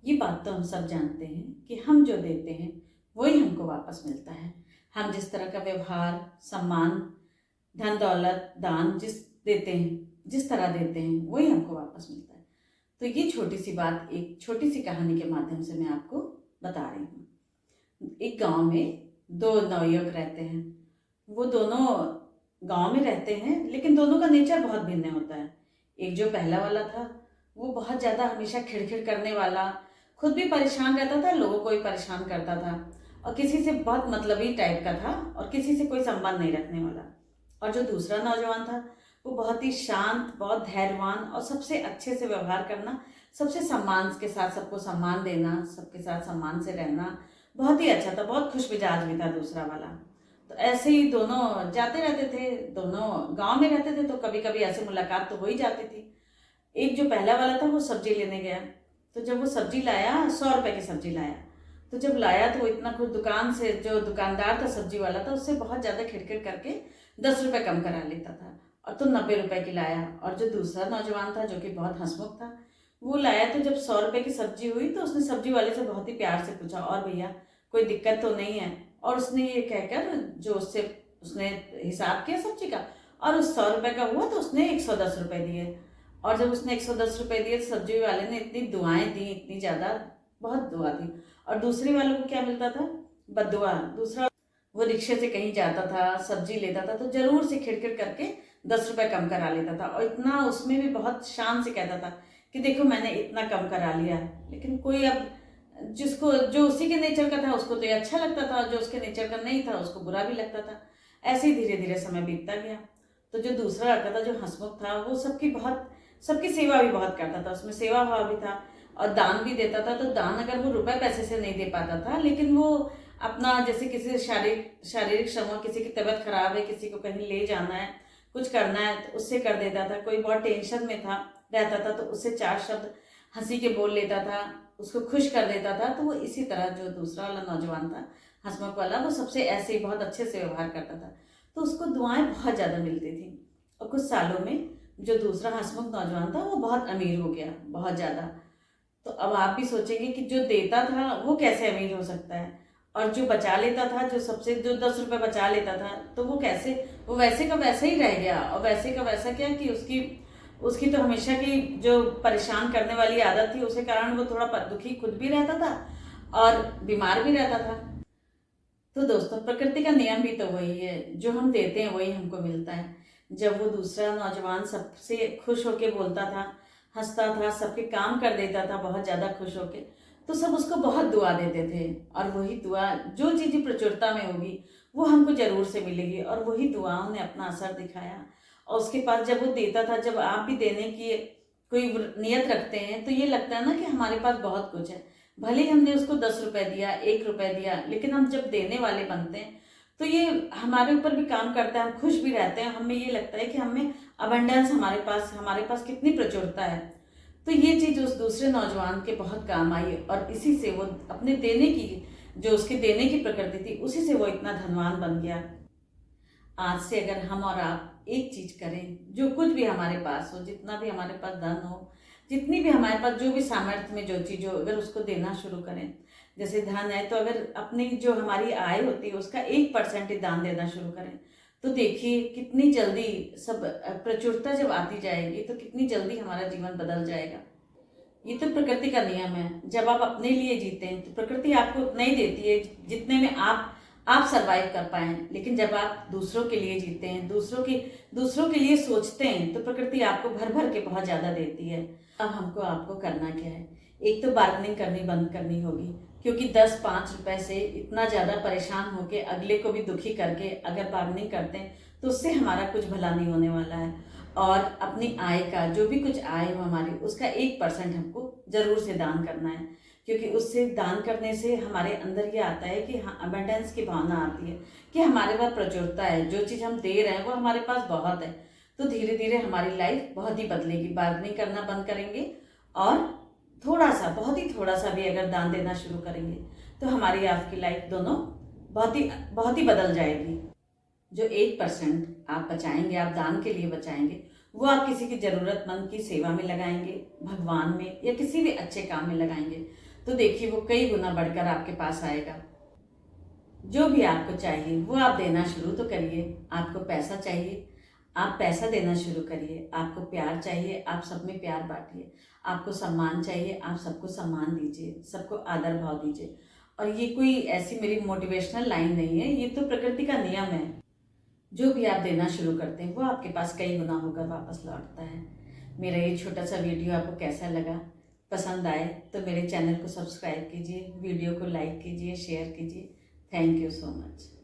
ये बात तो हम सब जानते हैं कि हम जो देते हैं वही हमको वापस मिलता है। हम जिस तरह का व्यवहार, सम्मान, धन दौलत, दान देते हैं, जिस तरह देते हैं वही हमको वापस मिलता है। तो ये छोटी सी बात एक छोटी सी कहानी के माध्यम से मैं आपको बता रही हूँ। एक गांव में दो नवयुवक रहते हैं। वो दोनों गांव में रहते हैं, लेकिन दोनों का नेचर बहुत भिन्न होता है। एक जो पहला वाला था वो बहुत ज़्यादा हमेशा खिड़खिड़ करने वाला, खुद भी परेशान रहता था, लोगों को भी परेशान करता था, और किसी से बहुत मतलबी टाइप का था और किसी से कोई संबंध नहीं रखने वाला। और जो दूसरा नौजवान था वो बहुत ही शांत, बहुत धैर्यवान और सबसे अच्छे से व्यवहार करना, सबसे सम्मान के साथ सबको सम्मान देना, सबके साथ सम्मान से रहना बहुत ही अच्छा था। बहुत खुश मिजाज भी था दूसरा वाला। तो ऐसे ही दोनों जाते रहते थे, दोनों गांव में रहते थे, तो कभी कभी ऐसे मुलाकात तो हो ही जाती थी। एक जो पहला वाला था वो सब्जी लेने गया। तो जब वो सब्जी लाया, 100 रुपए की सब्जी लाया, तो जब लाया तो वो इतना खुद दुकान से, जो दुकानदार था सब्जी वाला था, उससे बहुत ज़्यादा खिड़खिड़ करके 10 रुपए कम करा लेता था, और तो 90 रुपए की लाया। और जो दूसरा नौजवान था जो कि बहुत हंसमुख था, वो लाया तो जब 100 रुपए की सब्जी हुई तो उसने सब्जी वाले से बहुत ही प्यार से पूछा, और भैया कोई दिक्कत तो नहीं है? और उसने ये कहकर जो उससे उसने हिसाब किया सब्जी का, और उस 100 रुपए का हुआ तो उसने 110 रुपए दिए। और जब उसने 110 रुपए दिए तो सब्जी वाले ने इतनी दुआएं दी, इतनी ज़्यादा, बहुत दुआ दी। और दूसरे वालों को क्या मिलता था? बददुआ। दूसरा वो रिक्शे से कहीं जाता था, सब्जी लेता था, तो जरूर से खिड़खिड़ करके 10 रुपए कम करा लेता था, और इतना उसमें भी बहुत शान से कहता था कि देखो मैंने इतना कम करा लिया। लेकिन कोई अब जिसको जो उसी के नेचर का था उसको तो ये अच्छा लगता था, और जो उसके नेचर का नहीं था उसको बुरा भी लगता था। ऐसे ही धीरे धीरे समय बीतता गया। तो जो दूसरा लड़का था जो हंसमुख था, वो सबकी सेवा भी बहुत करता था, उसमें सेवा भाव भी था, और दान भी देता था। तो दान अगर वो रुपए पैसे से नहीं दे पाता था, लेकिन वो अपना, जैसे किसी शारीरिक श्रम, किसी की तबीयत खराब है, किसी को कहीं ले जाना है, कुछ करना है, तो उससे कर देता था। कोई बहुत टेंशन में था रहता था तो उससे 4 शब्द हंसी के बोल लेता था, उसको खुश कर देता था। तो वो इसी तरह जो दूसरा वाला नौजवान था हंसमुख वाला, वो सबसे ऐसे ही बहुत अच्छे से व्यवहार करता था, तो उसको दुआएं बहुत ज़्यादा मिलती थी। और कुछ सालों में जो दूसरा हंसमुख नौजवान था वो बहुत अमीर हो गया, बहुत ज़्यादा। तो अब आप भी सोचेंगे कि जो देता था वो कैसे अमीर हो सकता है, और जो बचा लेता था, जो 10 रुपए बचा लेता था, तो वो कैसे, वो वैसे का वैसा ही रह गया। और वैसे का वैसा क्या कि उसकी उसकी तो हमेशा की जो परेशान करने वाली आदत थी, उसके कारण वो थोड़ा दुखी खुद भी रहता था और बीमार भी रहता था। तो दोस्तों, प्रकृति का नियम भी तो वही है, जो हम देते हैं वही हमको मिलता है। जब वो दूसरा नौजवान सबसे खुश होके बोलता था, हंसता था, सबके काम कर देता था बहुत ज़्यादा खुश होके, तो सब उसको बहुत दुआ देते थे। और वही दुआ, जो चीज़ प्रचुरता में होगी वो हमको जरूर से मिलेगी, और वही दुआओं ने अपना असर दिखाया। और उसके पास जब वो देता था, जब आप भी देने की कोई नियत रखते हैं तो ये लगता है ना कि हमारे पास बहुत कुछ है। भले ही हमने उसको 10 रुपए दिया, 1 रुपए दिया, लेकिन हम जब देने वाले बनते हैं तो ये हमारे ऊपर भी काम करता है। हम खुश भी रहते हैं, हमें ये लगता है कि हमें अबंडेंस, हमारे पास कितनी प्रचुरता है। तो ये चीज़ उस दूसरे नौजवान के बहुत काम आई, और इसी से वो अपने देने की, जो उसके देने की प्रकृति थी, उसी से वो इतना धनवान बन गया। आज से अगर हम और आप एक चीज करें, जो कुछ भी हमारे पास हो, जितना भी हमारे पास धन हो, जितनी भी हमारे पास जो भी सामर्थ्य में जो चीज हो, अगर उसको देना शुरू करें, जैसे धन है तो अगर अपनी जो हमारी आय होती है उसका 1% ही दान देना शुरू करें, तो देखिए कितनी जल्दी सब प्रचुरता जब आती जाएगी तो कितनी जल्दी हमारा जीवन बदल जाएगा। ये तो प्रकृति का नियम है। जब आप अपने लिए जीते हैं तो प्रकृति आपको उतना ही देती है जितने में आप सरवाइव कर पाए। लेकिन जब आप दूसरों के लिए जीते हैं, दूसरों के लिए सोचते हैं, तो प्रकृति आपको भर भर के बहुत ज्यादा देती है। अब हमको आपको करना क्या है? एक तो बार्गेनिंग करनी बंद करनी होगी, क्योंकि 10-5 रुपए से इतना ज्यादा परेशान होके अगले को भी दुखी करके अगर बार्गेनिंग करते हैं तो उससे हमारा कुछ भला नहीं होने वाला है। और अपनी आय का, जो भी कुछ आय हो हमारी, उसका 1% हमको जरूर से दान करना है, क्योंकि उससे दान करने से हमारे अंदर ये आता है कि हाँ, अबंडेंस की भावना आती है कि हमारे पास प्रचुरता है, जो चीज़ हम दे रहे हैं वो हमारे पास बहुत है। तो धीरे धीरे हमारी लाइफ बहुत ही बदलेगी। बार्गेनिंग करना बंद करेंगे, और थोड़ा सा, बहुत ही थोड़ा सा भी अगर दान देना शुरू करेंगे तो हमारी आपकी लाइफ दोनों बहुत ही बदल जाएगी। जो 1% आप बचाएंगे, आप दान के लिए बचाएंगे, वो आप किसी की जरूरतमंद की सेवा में लगाएंगे, भगवान में, या किसी भी अच्छे काम में लगाएंगे, तो देखिए वो कई गुना बढ़कर आपके पास आएगा। जो भी आपको चाहिए वो आप देना शुरू तो करिए। आपको पैसा चाहिए, आप पैसा देना शुरू करिए। आपको प्यार चाहिए, आप सब में प्यार बांटिए। आपको सम्मान चाहिए, आप सबको सम्मान दीजिए, सबको आदर भाव दीजिए। और ये कोई ऐसी मेरी मोटिवेशनल लाइन नहीं है, ये तो प्रकृति का नियम है। जो भी आप देना शुरू करते हैं वो आपके पास कई गुना होकर वापस लौटता है। मेरा ये छोटा सा वीडियो आपको कैसा लगा? पसंद आए तो मेरे चैनल को सब्सक्राइब कीजिए, वीडियो को लाइक कीजिए, शेयर कीजिए। Thank you so much.